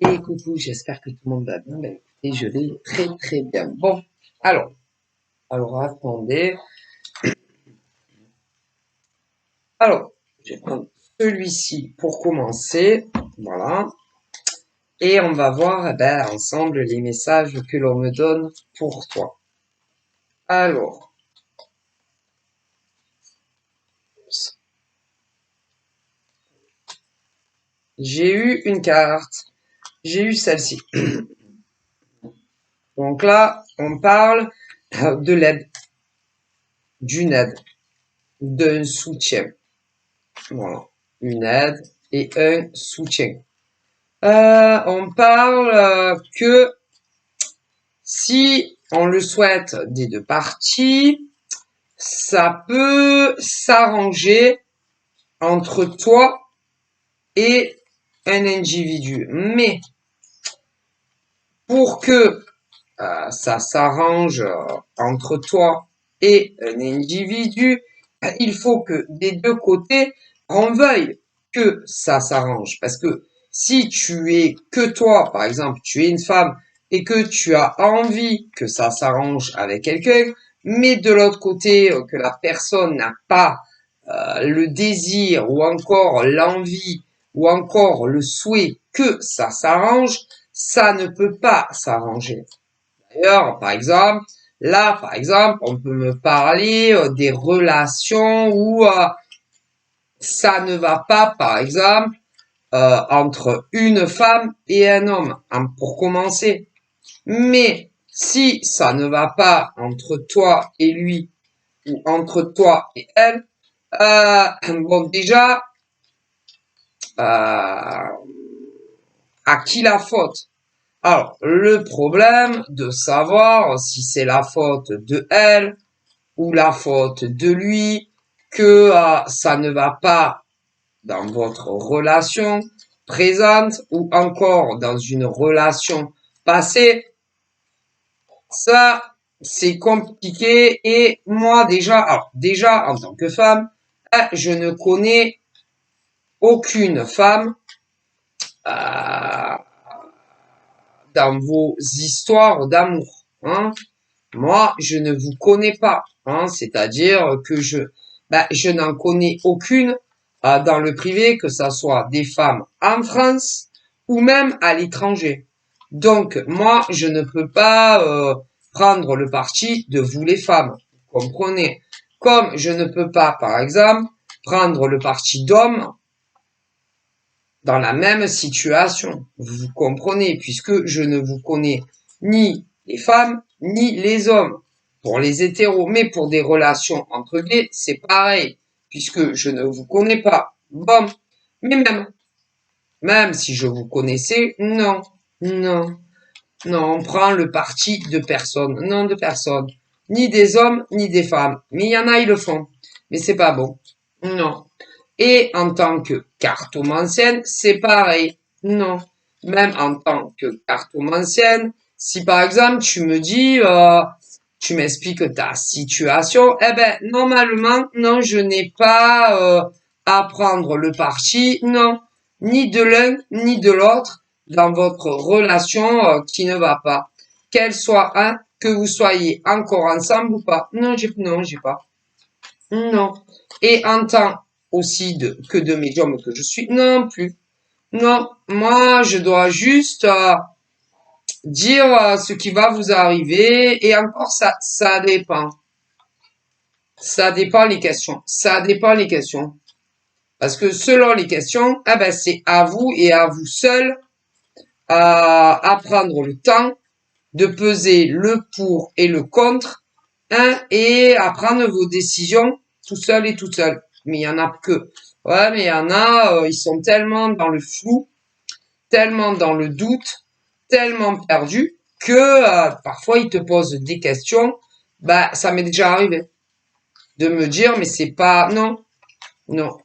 Et coucou, j'espère que tout le monde va bien. Ben, écoutez, je vais très très bien. Bon, alors attendez. Alors, je vais prendre celui-ci pour commencer. Voilà. Et on va voir ensemble les messages que l'on me donne pour toi. Alors, j'ai eu une carte. J'ai eu celle-ci. Donc là, on parle de l'aide, d'une aide, d'un soutien. Voilà. Une aide et un soutien. On parle que si on le souhaite des deux parties, ça peut s'arranger entre toi et un individu. Mais pour que ça s'arrange entre toi et un individu, il faut que des deux côtés, on veuille que ça s'arrange. Parce que si tu es que toi, par exemple, tu es une femme et que tu as envie que ça s'arrange avec quelqu'un, mais de l'autre côté, que la personne n'a pas le désir ou encore l'envie ou encore le souhait que ça s'arrange, ça ne peut pas s'arranger. D'ailleurs, par exemple, on peut me parler des relations où ça ne va pas, par exemple, entre une femme et un homme, pour commencer. Mais si ça ne va pas entre toi et lui ou entre toi et elle, bon déjà, à qui la faute? Alors, le problème de savoir si c'est la faute de elle ou la faute de lui, que ça ne va pas dans votre relation présente ou encore dans une relation passée, ça, c'est compliqué. Et moi, déjà, en tant que femme, je ne connais aucune femme euh, dans vos histoires d'amour. Hein. Moi, je ne vous connais pas. Hein. C'est-à-dire que je n'en connais aucune dans le privé, que ça soit des femmes en France ou même à l'étranger. Donc, moi, je ne peux pas prendre le parti de vous les femmes. Vous comprenez? Comme je ne peux pas, par exemple, prendre le parti d'hommes dans la même situation. Vous comprenez, puisque je ne vous connais ni les femmes, ni les hommes. Pour les hétéros, mais pour des relations entre gays, c'est pareil, puisque je ne vous connais pas. Bon, mais même si je vous connaissais, non, non, non, on prend le parti de personne, non de personne, ni des hommes, ni des femmes. Mais il y en a, ils le font, mais c'est pas bon, non. Et en tant que cartomancienne, c'est pareil. Non. Même en tant que cartomancienne, si par exemple tu me dis, tu m'expliques ta situation, eh ben normalement, non, je n'ai pas à prendre le parti, non, ni de l'un ni de l'autre dans votre relation qui ne va pas. Qu'elle soit un, que vous soyez encore ensemble ou pas. Non, j'ai pas. Non. Et en tant aussi que de médium que je suis, non plus. Non, moi, je dois juste dire ce qui va vous arriver. Et encore, ça dépend. Ça dépend les questions. Ça dépend les questions. Parce que selon les questions, c'est à vous et à vous seul à prendre le temps de peser le pour et le contre, hein, et à prendre vos décisions tout seul et tout seul. Mais il y en a que. Ouais, mais il y en a, ils sont tellement dans le flou, tellement dans le doute, tellement perdus que parfois ils te posent des questions. Bah, ça m'est déjà arrivé de me dire, mais c'est pas, non, non.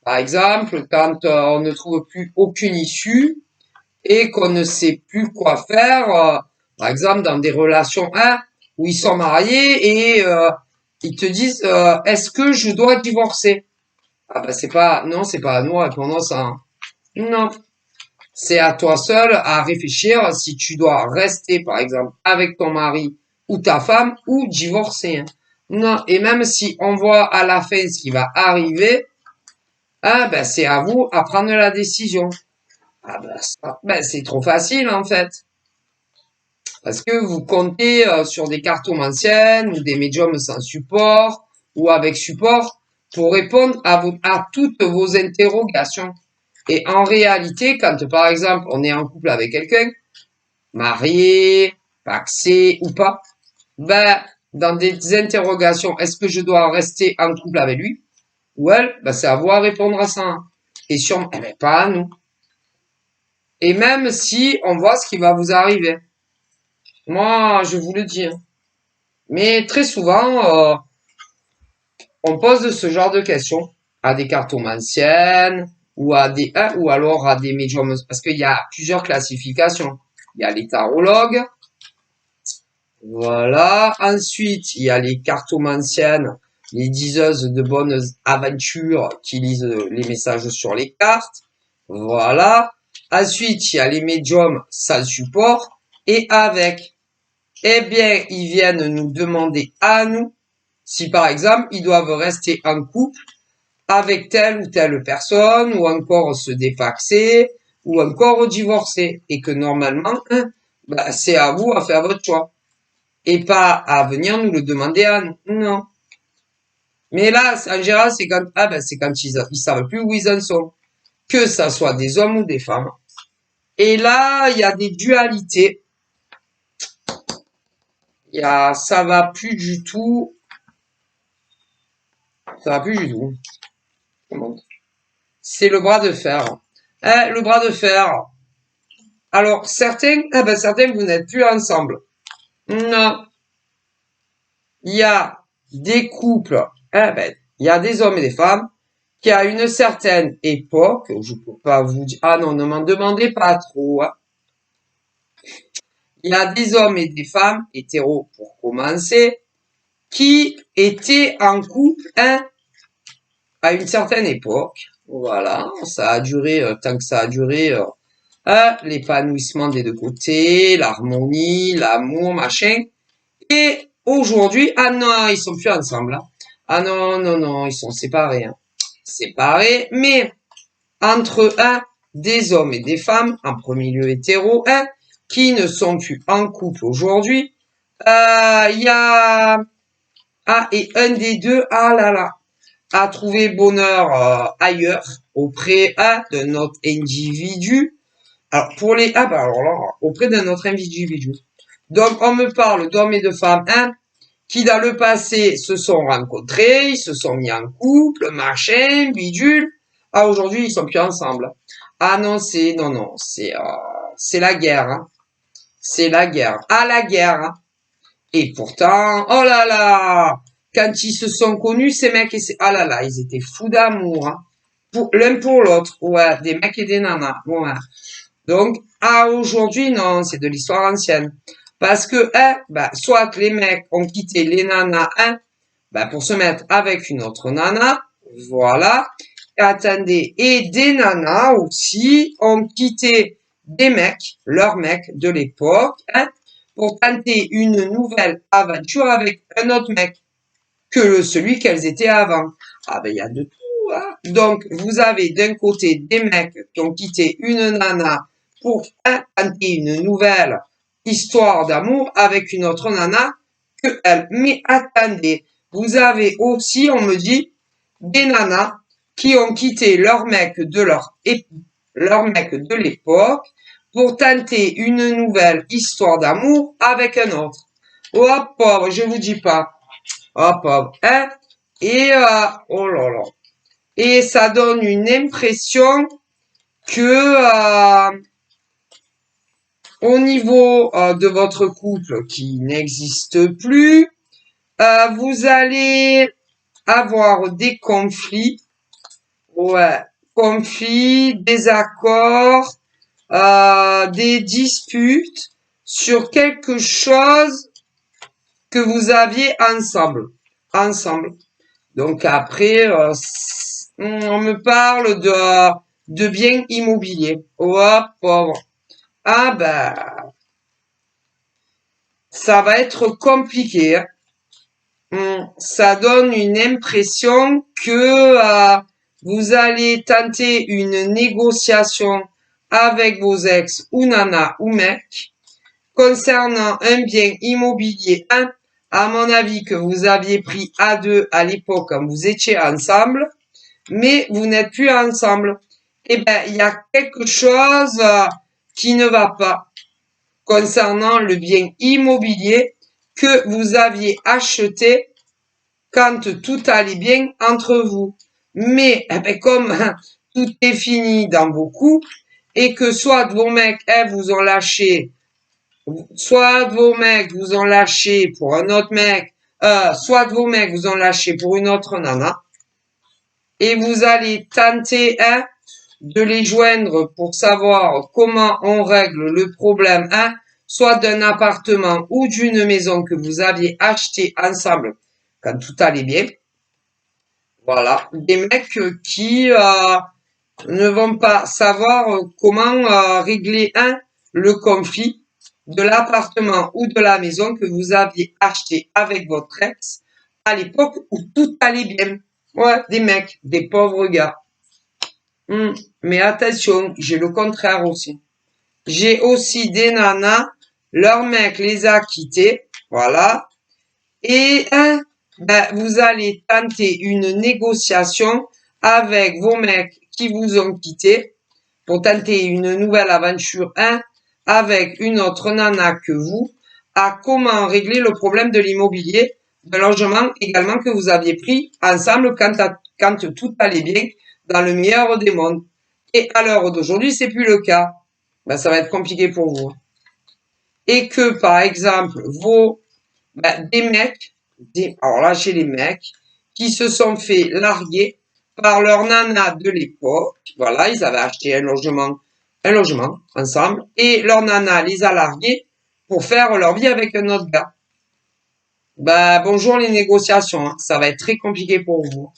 Par exemple, quand on ne trouve plus aucune issue et qu'on ne sait plus quoi faire, par exemple dans des relations où ils sont mariés et ils te disent, est-ce que je dois divorcer? Ah bah c'est pas, non, c'est pas à nous à répondre ça. Hein. Non. C'est à toi seul à réfléchir si tu dois rester, par exemple, avec ton mari ou ta femme ou divorcer. Hein. Non, et même si on voit à la fin ce qui va arriver, ah ben c'est à vous à prendre la décision. Ah ben, c'est trop facile en fait. Parce que vous comptez sur des cartomanciennes ou des médiums sans support ou avec support pour répondre à toutes vos interrogations. Et en réalité, quand par exemple on est en couple avec quelqu'un, marié, paxé ou pas, ben dans des interrogations, est-ce que je dois rester en couple avec lui ou elle? Ben c'est à vous à répondre à ça. Et sûrement, eh ben, pas à nous. Et même si on voit ce qui va vous arriver. Moi, je vous le dis. Hein. Mais très souvent, on pose ce genre de questions à des cartomanciennes ou ou alors à des médiums, parce qu'il y a plusieurs classifications. Il y a les tarologues, voilà. Ensuite, il y a les cartomanciennes, les diseuses de bonnes aventures qui lisent les messages sur les cartes, voilà. Ensuite, il y a les médiums sans support et avec. Eh bien, ils viennent nous demander à nous si, par exemple, ils doivent rester en couple avec telle ou telle personne, ou encore se défaxer, ou encore divorcer. Et que normalement, hein, bah, c'est à vous à faire votre choix. Et pas à venir nous le demander à nous. Non. Mais là, en général, c'est quand, c'est quand ils savent plus où ils en sont. Que ça soit des hommes ou des femmes. Et là, il y a des dualités. Ça va plus du tout. Ça va plus du tout. C'est le bras de fer. Le bras de fer. Alors, certains, vous n'êtes plus ensemble. Non. Il y a des couples, il y a des hommes et des femmes qui, à une certaine époque, je peux pas vous dire, ah non, ne m'en demandez pas trop, hein. Il y a des hommes et des femmes, hétéros pour commencer, qui étaient en couple, hein, à une certaine époque. Voilà, ça a duré, tant que ça a duré, l'épanouissement des deux côtés, l'harmonie, l'amour, machin. Et aujourd'hui, ah non, ils sont plus ensemble. Hein. Ah non, non, non, ils sont séparés. Hein. Séparés, mais entre des hommes et des femmes, en premier lieu hétéro, qui ne sont plus en couple aujourd'hui. Il y a et un des deux, ah là là, a trouvé bonheur ailleurs, auprès d'un autre individu. Alors pour les alors là, auprès d'un autre individu. Donc on me parle d'hommes et de femmes, qui dans le passé se sont rencontrés, ils se sont mis en couple, machin, bidule. Ah aujourd'hui ils sont plus ensemble. Ah non c'est la guerre. Hein. C'est la guerre. Ah la guerre. Hein. Et pourtant, oh là là, quand ils se sont connus ces mecs ah là là, ils étaient fous d'amour. Hein. L'un pour l'autre, ouais, des mecs et des nanas. Ouais. Donc aujourd'hui non, c'est de l'histoire ancienne. Parce que, soit les mecs ont quitté les nanas, pour se mettre avec une autre nana, voilà. Et attendez, et des nanas aussi ont quitté des mecs, leurs mecs de l'époque, pour tenter une nouvelle aventure avec un autre mec que celui qu'elles étaient avant. Ah il y a de tout, hein. Donc, vous avez d'un côté des mecs qui ont quitté une nana pour tenter une nouvelle histoire d'amour avec une autre nana que elle. Mais attendez, vous avez aussi, on me dit, des nanas qui ont quitté leur mec de leur mec de l'époque pour tenter une nouvelle histoire d'amour avec un autre. Oh pauvre, je vous dis pas. Oh pauvre, hein? Et oh là là. Et ça donne une impression que au niveau de votre couple qui n'existe plus, vous allez avoir des conflits, ouais, conflits, désaccords, des disputes sur quelque chose que vous aviez ensemble. Donc après, on me parle de biens immobiliers. Oh, pauvre. Ah ben, ça va être compliqué, hein. Ça donne une impression que vous allez tenter une négociation avec vos ex ou nana ou mec concernant un bien immobilier, à mon avis, que vous aviez pris à deux à l'époque quand vous étiez ensemble, mais vous n'êtes plus ensemble. Eh ben, il y a quelque chose qui ne va pas concernant le bien immobilier que vous aviez acheté quand tout allait bien entre vous. Mais eh ben, comme tout est fini dans vos couples et que soit vos mecs vous ont lâché, soit vos mecs vous ont lâché pour un autre mec, soit vos mecs vous ont lâché pour une autre nana, et vous allez tenter de les joindre pour savoir comment on règle le problème, soit d'un appartement ou d'une maison que vous aviez acheté ensemble quand tout allait bien. Voilà, des mecs qui ne vont pas savoir comment régler le conflit de l'appartement ou de la maison que vous aviez acheté avec votre ex à l'époque où tout allait bien. Ouais, des mecs, des pauvres gars. Mais attention, j'ai le contraire aussi. J'ai aussi des nanas, leur mec les a quittés, voilà. Et ben, vous allez tenter une négociation avec vos mecs qui vous ont quitté pour tenter une nouvelle aventure, avec une autre nana que vous, à comment régler le problème de l'immobilier, de logement également que vous aviez pris ensemble quand tout allait bien, dans le meilleur des mondes. Et à l'heure d'aujourd'hui, c'est plus le cas. Ben, ça va être compliqué pour vous. Et que, par exemple, des mecs, alors là, j'ai les mecs qui se sont fait larguer par leur nana de l'époque. Voilà, ils avaient acheté un logement ensemble, et leur nana les a largués pour faire leur vie avec un autre gars. Ben, bonjour les négociations, hein. Ça va être très compliqué pour vous.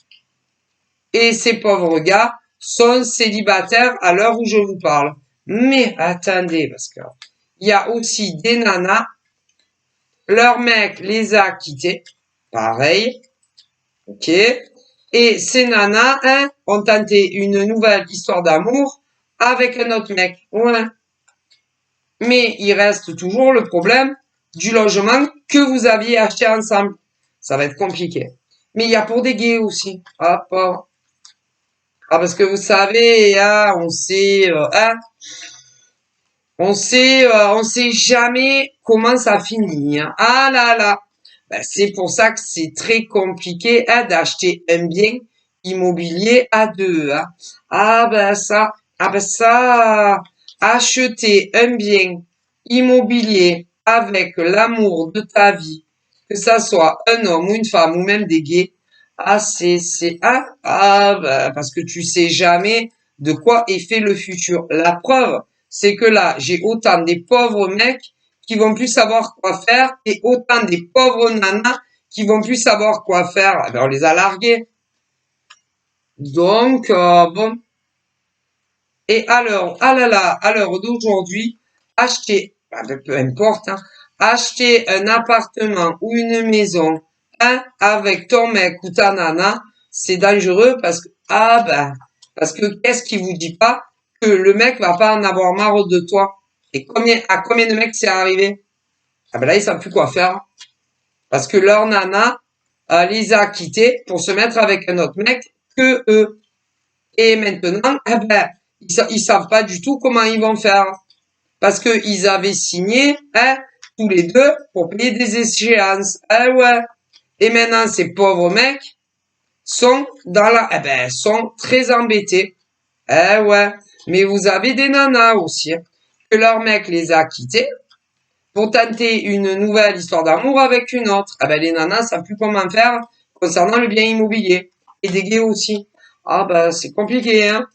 Et ces pauvres gars sont célibataires à l'heure où je vous parle. Mais attendez, parce que il y a aussi des nanas, leur mec les a quittés, pareil, ok, et ces nanas ont tenté une nouvelle histoire d'amour avec un autre mec, ouais. Mais il reste toujours le problème du logement que vous aviez acheté ensemble. Ça va être compliqué. Mais il y a pour des gays aussi. Ah, pas. Ah, parce que vous savez, on sait jamais comment ça finit, hein. Ah là là. Ben, c'est pour ça que c'est très compliqué, d'acheter un bien immobilier à deux, hein. Ah ben ça, acheter un bien immobilier avec l'amour de ta vie, que ça soit un homme ou une femme ou même des gays, parce que tu sais jamais de quoi est fait le futur. La preuve, c'est que là, j'ai autant des pauvres mecs qui vont plus savoir quoi faire et autant des pauvres nanas qui vont plus savoir quoi faire. Eh ben, on les a largués. Donc, bon. Et alors, ah là là, à l'heure d'aujourd'hui, acheter, peu importe, acheter un appartement ou une maison, avec ton mec ou ta nana, c'est dangereux parce que qu'est-ce qui vous dit pas que le mec va pas en avoir marre de toi? Et à combien de mecs c'est arrivé? Ah ben là, ils savent plus quoi faire. Parce que leur nana, les a quittés pour se mettre avec un autre mec que eux. Et maintenant, ils savent pas du tout comment ils vont faire. Parce que ils avaient signé, tous les deux, pour payer des échéances. Ouais. Et maintenant, ces pauvres mecs sont sont très embêtés. Ouais. Mais vous avez des nanas aussi, hein, que leur mec les a quittés pour tenter une nouvelle histoire d'amour avec une autre. Ah ben, les nanas savent plus comment faire concernant le bien immobilier. Et des gays aussi. Ah ben, c'est compliqué, hein.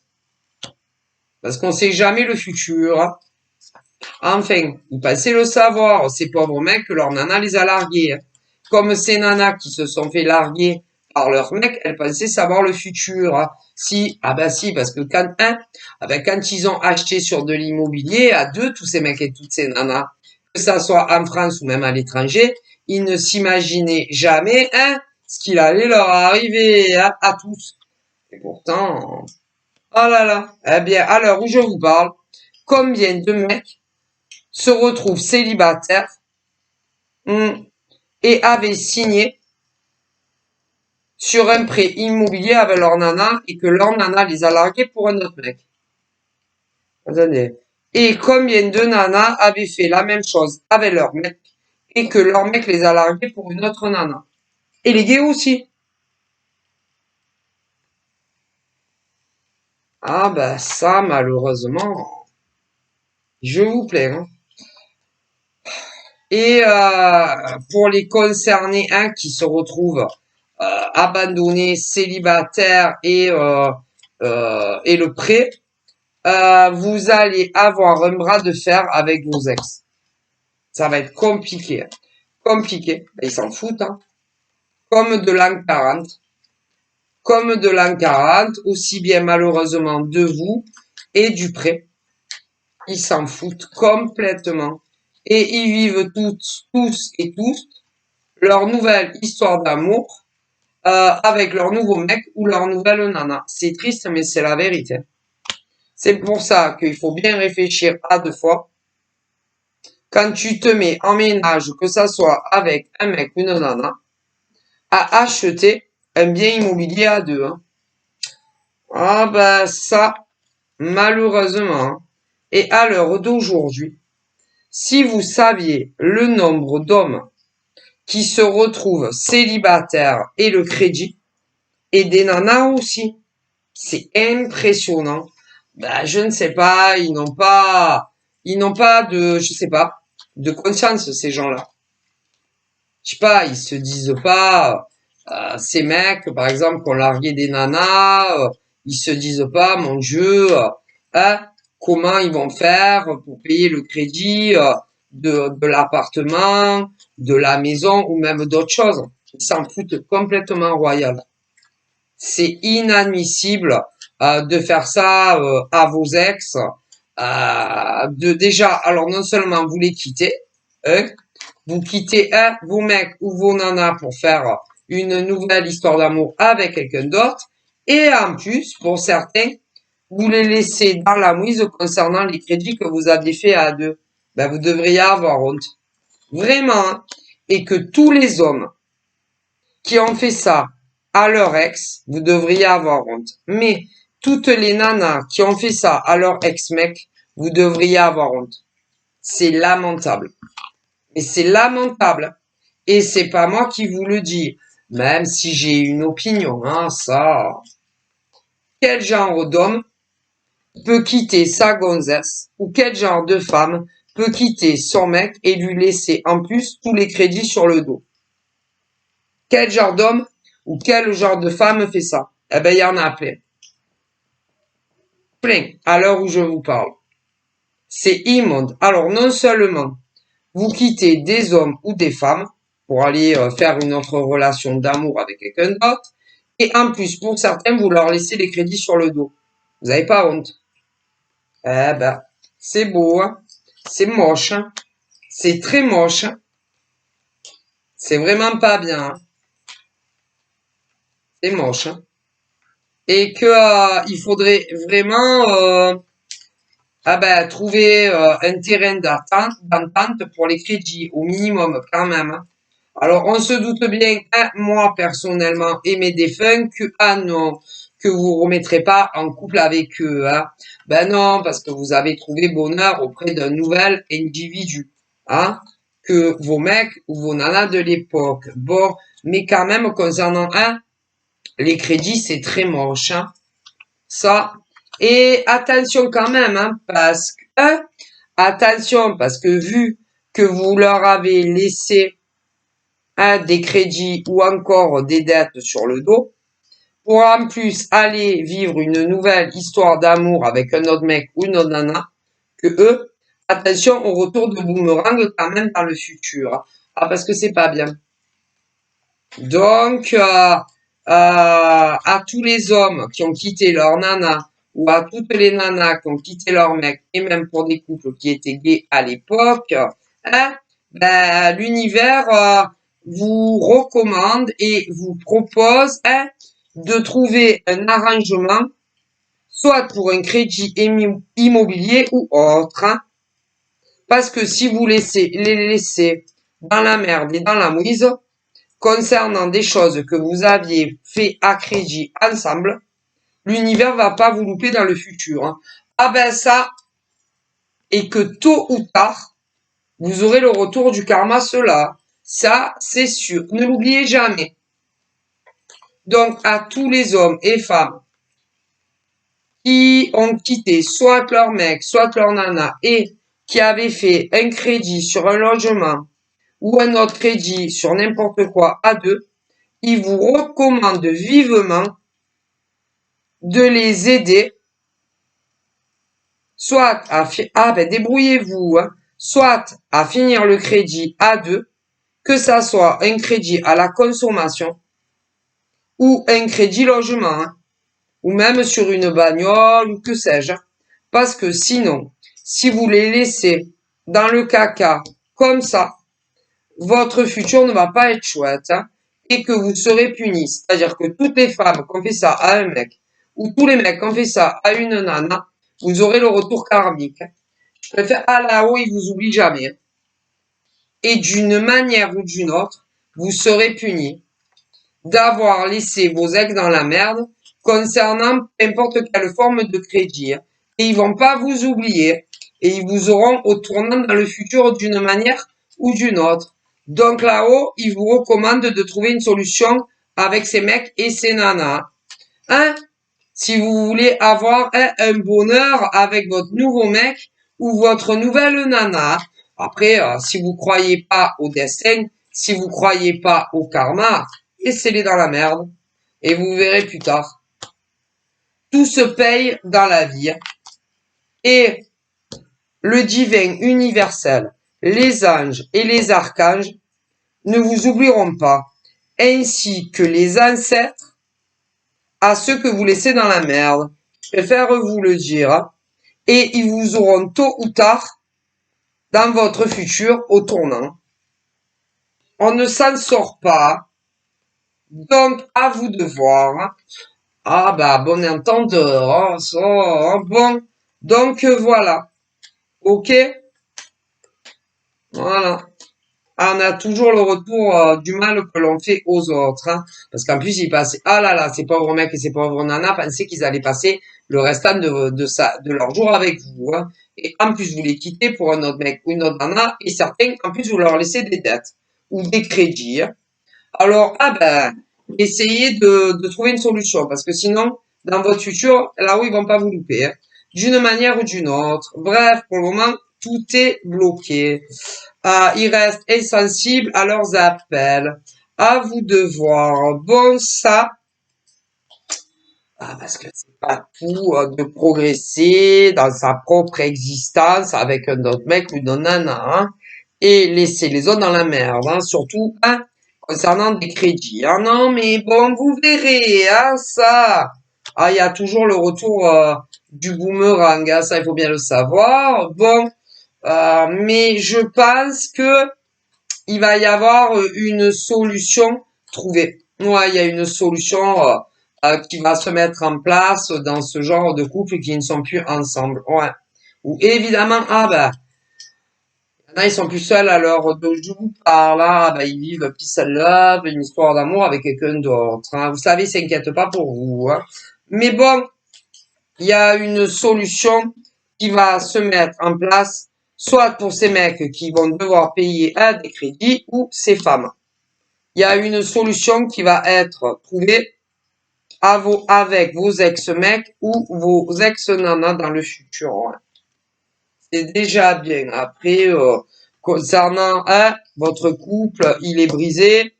Parce qu'on sait jamais le futur, hein. Enfin, ils pensaient le savoir, ces pauvres mecs, que leur nana les a largués, hein. Comme ces nanas qui se sont fait larguer par leur mec, elles pensaient savoir le futur. Hein. Si, ah bah si, parce que quand ils ont acheté sur de l'immobilier, à deux, tous ces mecs et toutes ces nanas, que ça soit en France ou même à l'étranger, ils ne s'imaginaient jamais, hein, ce qu'il allait leur arriver, hein, à tous. Et pourtant, oh là là, eh bien, à l'heure où je vous parle, combien de mecs se retrouvent célibataires, et avaient signé sur un prêt immobilier avec leur nana et que leur nana les a largués pour un autre mec. Attendez. Et combien de nanas avaient fait la même chose avec leur mec et que leur mec les a largués pour une autre nana. Et les gays aussi. Ah ben ça, malheureusement, je vous plais. Hein. Et pour les concernés, hein, qui se retrouvent abandonnés, célibataires et le prêt, vous allez avoir un bras de fer avec vos ex. Ça va être compliqué. Compliqué. Ils s'en foutent, hein. Comme de l'an 40. Comme de l'an 40, aussi bien malheureusement de vous et du prêt. Ils s'en foutent complètement. Et ils vivent tous et tous leur nouvelle histoire d'amour avec leur nouveau mec ou leur nouvelle nana. C'est triste, mais c'est la vérité. C'est pour ça qu'il faut bien réfléchir à deux fois. Quand tu te mets en ménage, que ça soit avec un mec ou une nana, à acheter un bien immobilier à deux. Hein. Ah ben ça, malheureusement. Hein. Et à l'heure d'aujourd'hui, si vous saviez le nombre d'hommes qui se retrouvent célibataires et le crédit, et des nanas aussi, c'est impressionnant. Ben, je ne sais pas, ils n'ont pas de, je sais pas, de conscience, ces gens-là. Je sais pas, ils se disent pas, ces mecs, par exemple, qui ont largué des nanas, ils se disent pas, mon Dieu, hein, comment ils vont faire pour payer le crédit de l'appartement, de la maison ou même d'autres choses. Ils s'en foutent complètement royal. C'est inadmissible de faire ça à vos ex. De déjà, alors non seulement vous les quittez, hein, vous quittez vos mecs ou vos nanas pour faire une nouvelle histoire d'amour avec quelqu'un d'autre, et en plus, pour certains, vous les laissez dans la mouise concernant les crédits que vous aviez fait à deux. Ben, vous devriez avoir honte. Vraiment. Hein. Et que tous les hommes qui ont fait ça à leur ex, vous devriez avoir honte. Mais toutes les nanas qui ont fait ça à leur ex-mec, vous devriez avoir honte. C'est lamentable. Et c'est lamentable. Et c'est pas moi qui vous le dis. Même si j'ai une opinion, hein, ça. Quel genre d'homme peut quitter sa gonzesse ou quel genre de femme peut quitter son mec et lui laisser en plus tous les crédits sur le dos? Quel genre d'homme ou quel genre de femme fait ça? Eh ben, il y en a plein. Plein, à l'heure où je vous parle. C'est immonde. Alors, non seulement vous quittez des hommes ou des femmes pour aller faire une autre relation d'amour avec quelqu'un d'autre, et en plus, pour certains, vous leur laissez les crédits sur le dos. Vous n'avez pas honte. Eh ben, c'est beau, hein. C'est moche, hein. C'est très moche. Hein. C'est vraiment pas bien. Hein. C'est moche. Hein. Et que il faudrait vraiment trouver un terrain d'entente pour les crédits, au minimum quand même. Hein. Alors, on se doute bien, hein, moi personnellement et mes défunts, que non, que vous remettrez pas en couple avec eux. Hein. Ben non, parce que vous avez trouvé bonheur auprès d'un nouvel individu. Hein, que vos mecs ou vos nanas de l'époque. Bon, mais quand même, concernant les crédits, c'est très moche. Hein. Ça. Et attention quand même, hein, attention, parce que vu que vous leur avez laissé des crédits ou encore des dettes sur le dos, pour en plus aller vivre une nouvelle histoire d'amour avec un autre mec ou une autre nana, que eux, attention au retour de boomerang quand même dans le futur. Ah, parce que c'est pas bien. Donc, à tous les hommes qui ont quitté leur nana ou à toutes les nanas qui ont quitté leur mec, et même pour des couples qui étaient gays à l'époque, hein, ben, l'univers vous recommande et vous propose de trouver un arrangement, soit pour un crédit immobilier ou autre, hein, parce que si vous les laissez dans la merde et dans la mouise, concernant des choses que vous aviez fait à crédit ensemble, l'univers va pas vous louper dans le futur, hein. Ah ben ça, et que tôt ou tard, vous aurez le retour du karma, cela. Ça, c'est sûr. Ne l'oubliez jamais. Donc, à tous les hommes et femmes qui ont quitté soit leur mec, soit leur nana et qui avaient fait un crédit sur un logement ou un autre crédit sur n'importe quoi à deux, ils vous recommandent vivement de les aider, soit ben débrouillez-vous, hein, soit à finir le crédit à deux, que ça soit un crédit à la consommation ou un crédit logement, hein, ou même sur une bagnole ou que sais-je. Parce que sinon, si vous les laissez dans le caca comme ça, votre futur ne va pas être chouette, hein, et que vous serez punis. C'est-à-dire que toutes les femmes qui ont fait ça à un mec, ou tous les mecs qui ont fait ça à une nana, vous aurez le retour karmique. Je préfère à là-haut, ils vous oublient jamais. Et d'une manière ou d'une autre, vous serez punis d'avoir laissé vos ex dans la merde concernant n'importe quelle forme de crédit. Et ils vont pas vous oublier. Et ils vous auront au tournant dans le futur d'une manière ou d'une autre. Donc là-haut, ils vous recommandent de trouver une solution avec ces mecs et ces nanas. Hein? Si vous voulez avoir un bonheur avec votre nouveau mec ou votre nouvelle nana. Après, si vous croyez pas au destin, si vous croyez pas au karma, laissez-les dans la merde et vous verrez plus tard. Tout se paye dans la vie et le divin universel, les anges et les archanges ne vous oublieront pas, ainsi que les ancêtres à ceux que vous laissez dans la merde. Je préfère vous le dire. Et ils vous auront tôt ou tard dans votre futur au tournant. On ne s'en sort pas. Donc, à vous de voir. Ah bah, bon entendeur. Hein, ça, hein, bon. Donc, voilà. Ok? Voilà. Ah, on a toujours le retour du mal que l'on fait aux autres. Hein, parce qu'en plus, ils passaient... Ah là là, ces pauvres mecs et ces pauvres nanas pensaient qu'ils allaient passer le restant de leur jour avec vous. Hein. Et en plus, vous les quittez pour un autre mec ou une autre nana. Et certains, en plus, vous leur laissez des dettes ou des crédits. Hein. Alors, ah ben, essayez de trouver une solution. Parce que sinon, dans votre futur, là-haut, ils vont pas vous louper. Hein, d'une manière ou d'une autre. Bref, pour le moment, tout est bloqué. Ils restent insensibles à leurs appels. À vous de voir. Bon, ça, parce que c'est pas tout de progresser dans sa propre existence avec un autre mec ou une nana, hein, et laisser les autres dans la merde, hein, surtout, hein, concernant des crédits. Hein. Non, mais bon, vous verrez, hein, ça. Ah, il y a toujours le retour du boomerang, hein, ça, il faut bien le savoir. Bon, mais je pense que il va y avoir une solution trouvée. Ouais, il y a une solution qui va se mettre en place dans ce genre de couple qui ne sont plus ensemble. Ouais. Ou évidemment, ah ben, il y en a, ils sont plus seuls à l'heure de je vous parle, là, ben, ils vivent peace and love, une histoire d'amour avec quelqu'un d'autre. Hein. Vous savez, ils s'inquiètent pas pour vous. Hein. Mais bon, il y a une solution qui va se mettre en place, soit pour ces mecs qui vont devoir payer des crédits ou ces femmes. Il y a une solution qui va être trouvée avec vos ex-mecs ou vos ex-nanas dans le futur. Ouais. C'est déjà bien. Après, concernant votre couple, il est brisé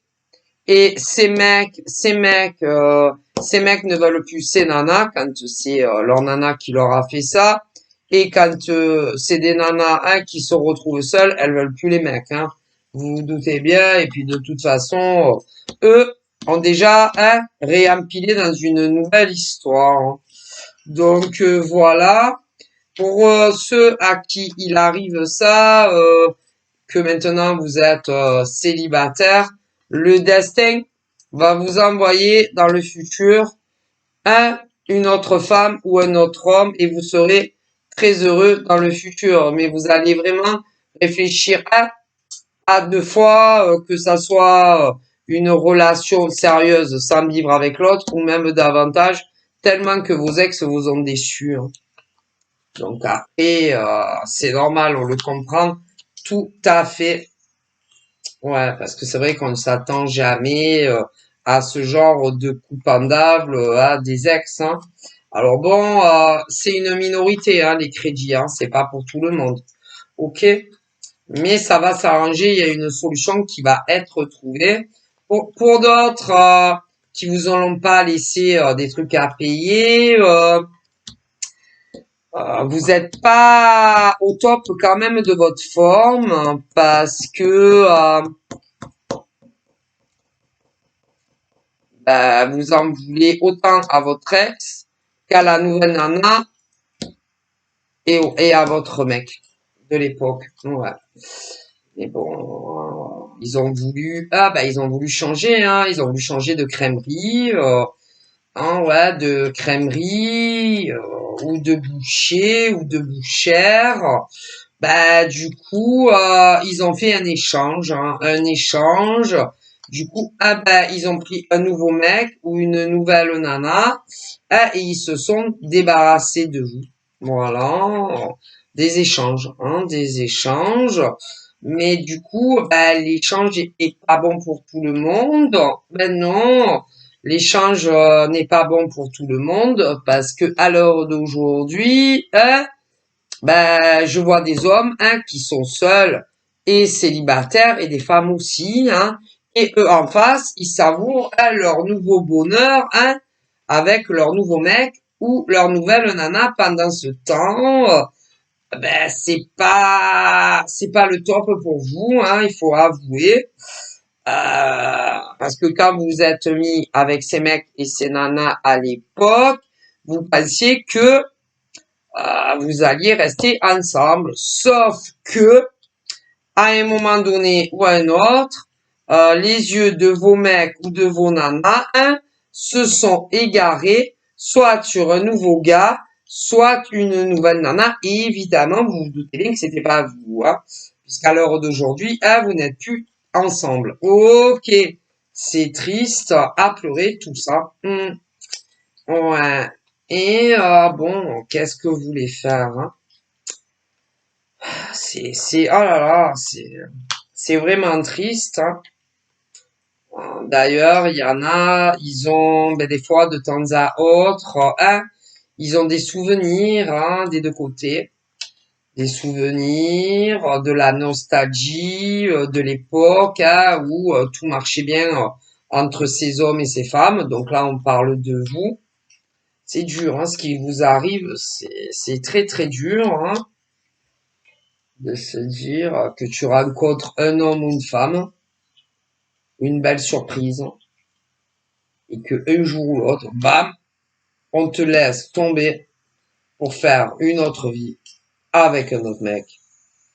et ces mecs ne veulent plus ces nanas quand c'est leur nana qui leur a fait ça. Et quand c'est des nanas qui se retrouvent seules, elles veulent plus les mecs. Hein. Vous vous doutez bien. Et puis de toute façon, eux, ont déjà réempilé dans une nouvelle histoire, hein. Donc voilà. Pour ceux à qui il arrive ça, que maintenant vous êtes célibataire, le destin va vous envoyer dans le futur une autre femme ou un autre homme et vous serez très heureux dans le futur. Mais vous allez vraiment réfléchir à deux fois, que ça soit une relation sérieuse sans vivre avec l'autre ou même davantage, tellement que vos ex vous ont déçu, hein. Donc après, c'est normal, on le comprend tout à fait. Ouais, parce que c'est vrai qu'on ne s'attend jamais à ce genre de coup pendable à des ex, hein. Alors bon, c'est une minorité, hein, les crédits, hein, c'est pas pour tout le monde. Ok, mais ça va s'arranger. Il y a une solution qui va être trouvée. Pour d'autres qui vous ont pas laissé des trucs à payer, vous êtes pas au top quand même de votre forme parce que vous en voulez autant à votre ex qu'à la nouvelle nana et à votre mec de l'époque. Ouais. Mais bon, ils ont voulu changer, hein, ils ont voulu changer de crèmerie, hein, ouais, de crèmerie, ou de boucher, ou de bouchère. Bah, du coup, ils ont fait un échange, hein, un échange. Du coup, ils ont pris un nouveau mec ou une nouvelle nana, et ils se sont débarrassés de vous. Voilà, des échanges, hein, des échanges. Mais du coup, l'échange est pas bon pour tout le monde. Ben non, l'échange n'est pas bon pour tout le monde parce que à l'heure d'aujourd'hui, hein, je vois des hommes, hein, qui sont seuls et célibataires et des femmes aussi, hein, et eux en face, ils savourent hein, leur nouveau bonheur, hein, avec leur nouveau mec ou leur nouvelle nana pendant ce temps. C'est pas le top pour vous, hein, il faut avouer. Parce que quand vous êtes mis avec ces mecs et ces nanas à l'époque, vous pensiez que vous alliez rester ensemble. Sauf que, à un moment donné ou à un autre, les yeux de vos mecs ou de vos nanas hein, se sont égarés, soit sur un nouveau gars, soit une nouvelle nana. Et évidemment, vous vous doutez bien que c'était pas vous, hein, puisqu'à l'heure d'aujourd'hui, hein, vous n'êtes plus ensemble. Ok, c'est triste, à pleurer tout ça. Ouais. Et bon, qu'est-ce que vous voulez faire, hein? Oh là là, c'est vraiment triste, hein. D'ailleurs, il y en a, ils ont, des fois, de temps à autre, hein, ils ont des souvenirs, hein, des deux côtés. Des souvenirs, de la nostalgie, de l'époque, hein, où tout marchait bien entre ces hommes et ces femmes. Donc là, on parle de vous. C'est dur, hein, ce qui vous arrive, c'est très très dur, hein, de se dire que tu rencontres un homme ou une femme, une belle surprise, et que un jour ou l'autre, bam, on te laisse tomber pour faire une autre vie avec un autre mec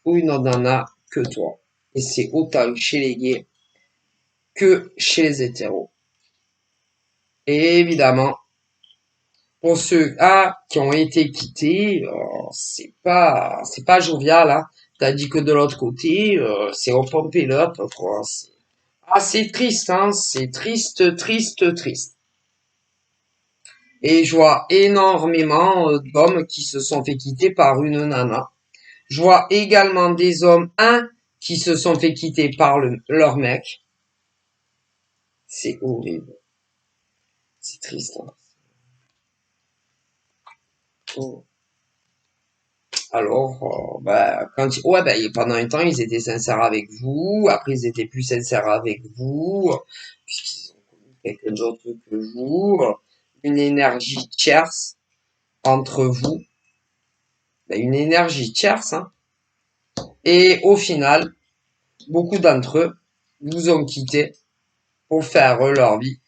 ou une autre nana que toi. Et c'est autant chez les gays que chez les hétéros. Et évidemment, pour ceux qui ont été quittés, c'est pas jovial, hein. T'as dit que de l'autre côté, c'est on pump it up, quoi. C'est triste, hein. C'est triste, triste, triste. Et je vois énormément d'hommes qui se sont fait quitter par une nana. Je vois également des hommes, qui se sont fait quitter par leur mec. C'est horrible. C'est triste, hein. Oh. Alors, pendant un temps, ils étaient sincères avec vous. Après, ils étaient plus sincères avec vous, puisqu'ils ont connu quelqu'un d'autre que vous. Une énergie tierce entre vous. Une énergie tierce, hein. Et au final, beaucoup d'entre eux vous ont quitté pour faire leur vie,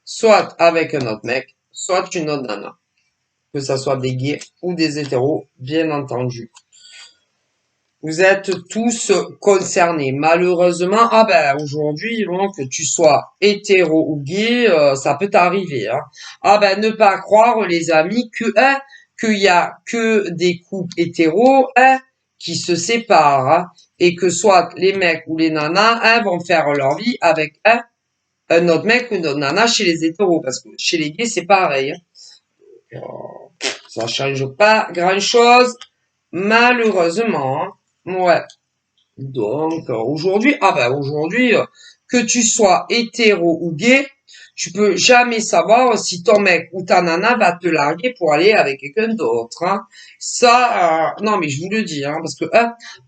soit avec un autre mec, soit une autre nana. Que ça soit des gays ou des hétéros, bien entendu. Vous êtes tous concernés. Malheureusement, ah ben aujourd'hui, que tu sois hétéro ou gay, ça peut t'arriver. Hein. Ah ben ne pas croire, les amis, qu'il y a que des couples hétéros qui se séparent, hein, et que soit les mecs ou les nanas vont faire leur vie avec un autre mec ou une autre nana chez les hétéros, parce que chez les gays c'est pareil. Hein. Ça change pas grand-chose, malheureusement. Hein. Ouais. Donc aujourd'hui, que tu sois hétéro ou gay, tu peux jamais savoir si ton mec ou ta nana va te larguer pour aller avec quelqu'un d'autre. Hein. Ça, non mais je vous le dis, hein,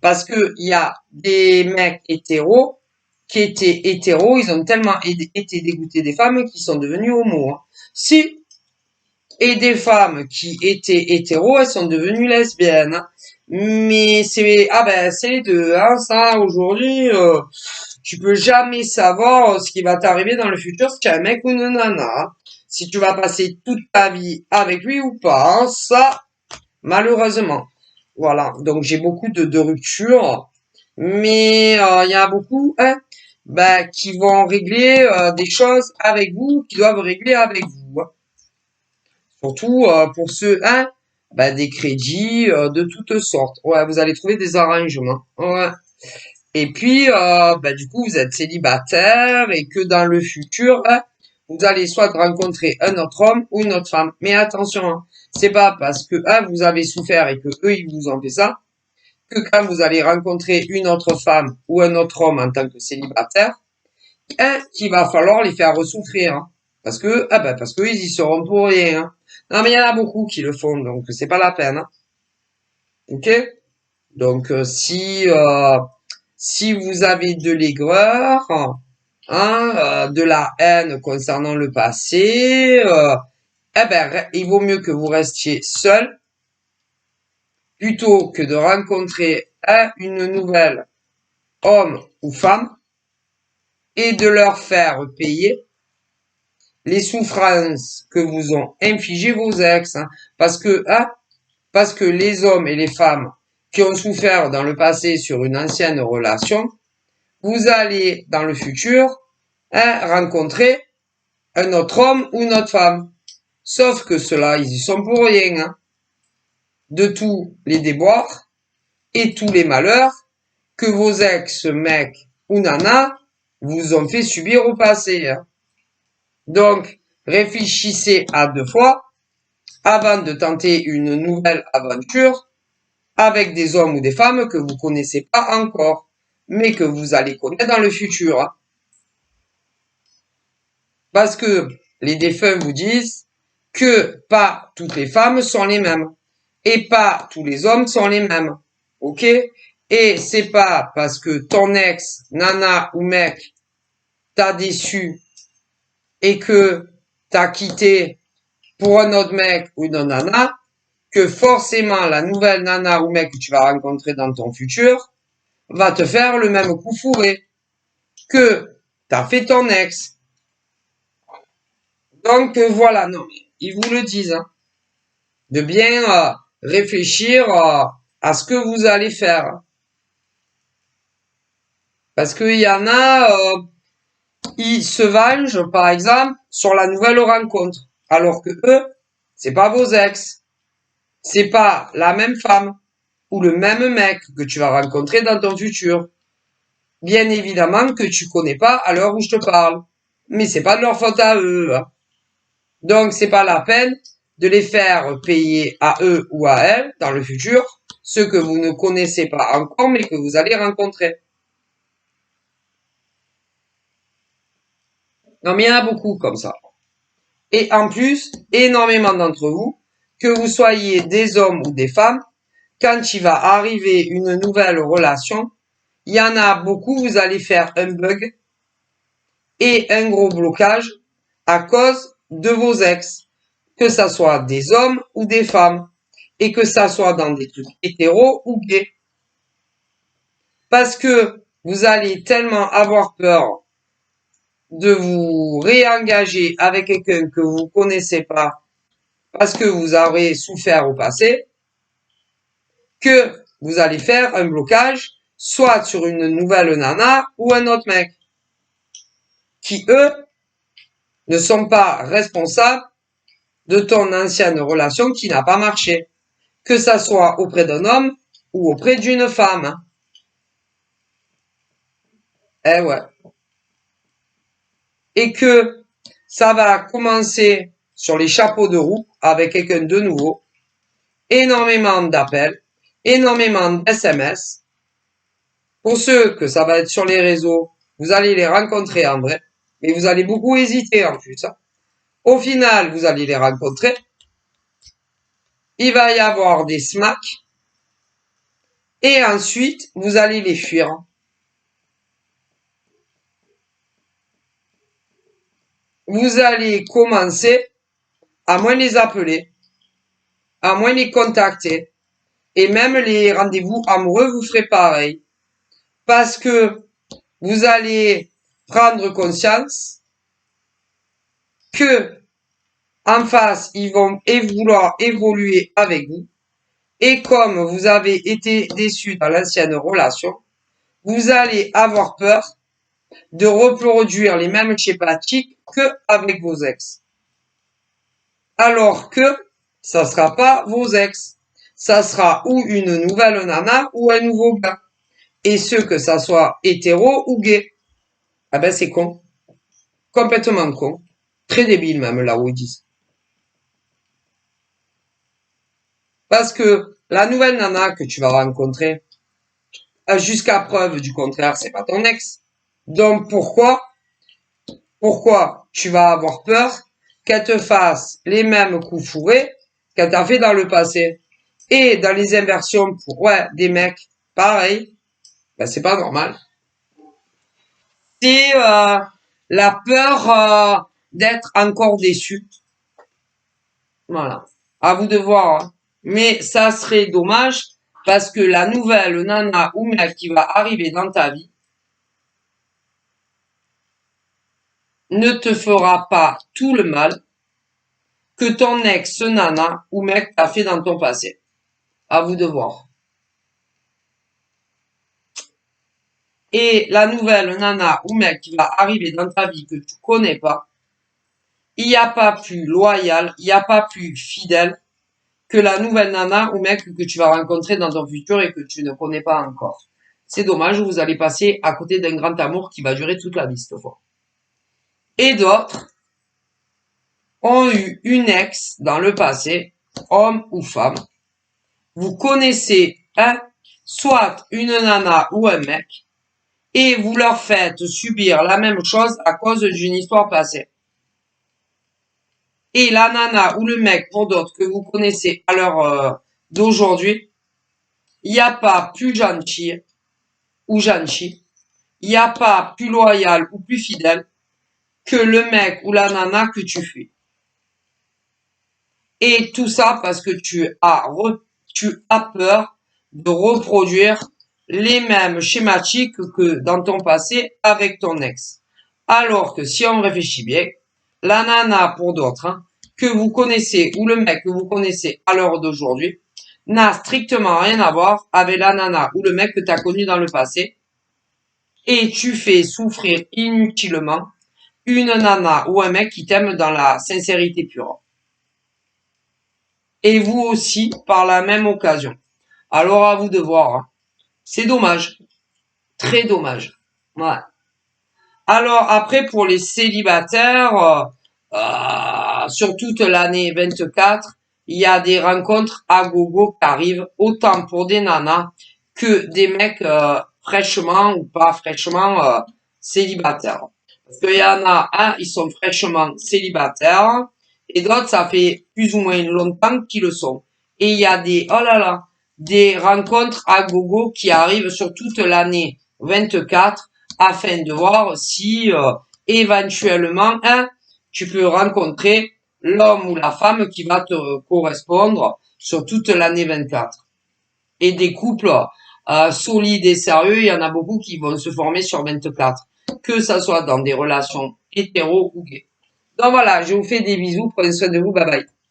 parce que il y a des mecs hétéros qui étaient hétéros, ils ont tellement été dégoûtés des femmes qui sont devenus homo. Hein. Si et des femmes qui étaient hétéros, elles sont devenues lesbiennes. Hein. Mais c'est les deux. Hein. Ça aujourd'hui, tu peux jamais savoir ce qui va t'arriver dans le futur si tu es un mec ou une nana. Hein. Si tu vas passer toute ta vie avec lui ou pas. Hein. Ça, malheureusement. Voilà. Donc j'ai beaucoup de ruptures, mais il y en a beaucoup qui vont régler des choses avec vous, qui doivent régler avec vous. Hein. Surtout pour ceux, des crédits de toutes sortes. Ouais, vous allez trouver des arrangements. Ouais. Et puis, du coup, vous êtes célibataire et que dans le futur, vous allez soit rencontrer un autre homme ou une autre femme. Mais attention, hein, c'est pas parce que vous avez souffert et que eux ils vous ont fait ça que quand vous allez rencontrer une autre femme ou un autre homme en tant que célibataire, qu'il va falloir les faire ressouffrir. Hein. Parce que, parce que ils y seront pour rien. Hein. Non, mais il y en a beaucoup qui le font, donc c'est pas la peine. Hein. Ok? Donc, si vous avez de l'aigreur, de la haine concernant le passé, il vaut mieux que vous restiez seul plutôt que de rencontrer une nouvelle homme ou femme et de leur faire payer les souffrances que vous ont infligées vos ex. Hein. Parce que les hommes et les femmes qui ont souffert dans le passé sur une ancienne relation, vous allez dans le futur rencontrer un autre homme ou une autre femme. Sauf que ceux-là, ils y sont pour rien. Hein. De tous les déboires et tous les malheurs que vos ex-mecs ou nanas vous ont fait subir au passé. Hein. Donc, réfléchissez à 2 fois avant de tenter une nouvelle aventure avec des hommes ou des femmes que vous connaissez pas encore, mais que vous allez connaître dans le futur. Hein. Parce que les défunts vous disent que pas toutes les femmes sont les mêmes et pas tous les hommes sont les mêmes. Ok? Et c'est pas parce que ton ex, nana ou mec t'a déçu et que t'as quitté pour un autre mec ou une autre nana que forcément la nouvelle nana ou mec que tu vas rencontrer dans ton futur va te faire le même coup fourré que t'as fait ton ex. Donc voilà, non, ils vous le disent, hein, de bien réfléchir à ce que vous allez faire. Parce qu'il y en a, ils se vengent, par exemple, sur la nouvelle rencontre. Alors que eux, c'est pas vos ex. C'est pas la même femme ou le même mec que tu vas rencontrer dans ton futur. Bien évidemment que tu connais pas à l'heure où je te parle. Mais c'est pas de leur faute à eux. Hein. Donc c'est pas la peine de les faire payer à eux ou à elles dans le futur ce que vous ne connaissez pas encore mais que vous allez rencontrer. Non mais il y en a beaucoup comme ça. Et en plus, énormément d'entre vous, que vous soyez des hommes ou des femmes, quand il va arriver une nouvelle relation, il y en a beaucoup, vous allez faire un bug et un gros blocage à cause de vos ex, que ça soit des hommes ou des femmes, et que ça soit dans des trucs hétéros ou gays. Parce que vous allez tellement avoir peur de vous réengager avec quelqu'un que vous connaissez pas parce que vous avez souffert au passé, que vous allez faire un blocage soit sur une nouvelle nana ou un autre mec qui, eux, ne sont pas responsables de ton ancienne relation qui n'a pas marché, que ça soit auprès d'un homme ou auprès d'une femme. Eh ouais. Et que ça va commencer sur les chapeaux de roue avec quelqu'un de nouveau, énormément d'appels, énormément d'SMS. Pour ceux que ça va être sur les réseaux, vous allez les rencontrer en vrai, mais vous allez beaucoup hésiter en plus. Au final, vous allez les rencontrer. Il va y avoir des smacks. Et ensuite, vous allez les fuir. Vous allez commencer à moins les appeler, à moins les contacter. Et même les rendez-vous amoureux, vous ferez pareil. Parce que vous allez prendre conscience que en face, ils vont vouloir évoluer avec vous. Et comme vous avez été déçu dans l'ancienne relation, vous allez avoir peur de reproduire les mêmes schématiques que avec vos ex. Alors que ça sera pas vos ex. Ça sera ou une nouvelle nana ou un nouveau gars. Et ce que ça soit hétéro ou gay. Ah ben c'est con. Complètement con. Très débile même là où ils disent. Parce que la nouvelle nana que tu vas rencontrer, jusqu'à preuve du contraire, c'est pas ton ex. Donc pourquoi tu vas avoir peur qu'elle te fasse les mêmes coups fourrés qu'elle t'a fait dans le passé? Et dans les inversions pour des mecs, pareil, ben c'est pas normal. C'est la peur d'être encore déçu. Voilà. À vous de voir. Hein. Mais ça serait dommage parce que la nouvelle nana ou mec qui va arriver dans ta vie ne te fera pas tout le mal que ton ex nana ou mec t'a fait dans ton passé. À vous de voir. Et la nouvelle nana ou mec qui va arriver dans ta vie que tu connais pas, il n'y a pas plus loyal, il n'y a pas plus fidèle que la nouvelle nana ou mec que tu vas rencontrer dans ton futur et que tu ne connais pas encore. C'est dommage, vous allez passer à côté d'un grand amour qui va durer toute la vie cette fois. Et d'autres ont eu une ex dans le passé, homme ou femme. Vous connaissez soit une nana ou un mec, et vous leur faites subir la même chose à cause d'une histoire passée. Et la nana ou le mec, pour d'autres que vous connaissez à l'heure d'aujourd'hui, il n'y a pas plus gentil ou gentil, il n'y a pas plus loyal ou plus fidèle que le mec ou la nana que tu fuis. Et tout ça parce que tu as peur de reproduire les mêmes schématiques que dans ton passé avec ton ex. Alors que si on réfléchit bien, la nana pour d'autres que vous connaissez ou le mec que vous connaissez à l'heure d'aujourd'hui n'a strictement rien à voir avec la nana ou le mec que tu as connu dans le passé et tu fais souffrir inutilement une nana ou un mec qui t'aime dans la sincérité pure. Et vous aussi par la même occasion. Alors à vous de voir. Hein. C'est dommage. Très dommage. Ouais. Alors après pour les célibataires, sur toute l'année 24, il y a des rencontres à gogo qui arrivent, autant pour des nanas que des mecs fraîchement ou pas fraîchement célibataires. Parce qu'il y en a ils sont fraîchement célibataires, et d'autres, ça fait plus ou moins longtemps qu'ils le sont. Et il y a des rencontres à gogo qui arrivent sur toute l'année 24 afin de voir si éventuellement tu peux rencontrer l'homme ou la femme qui va te correspondre sur toute l'année 24. Et des couples solides et sérieux, il y en a beaucoup qui vont se former sur 24. que ça soit dans des relations hétéro ou gays. Donc voilà, je vous fais des bisous, prenez soin de vous, bye bye.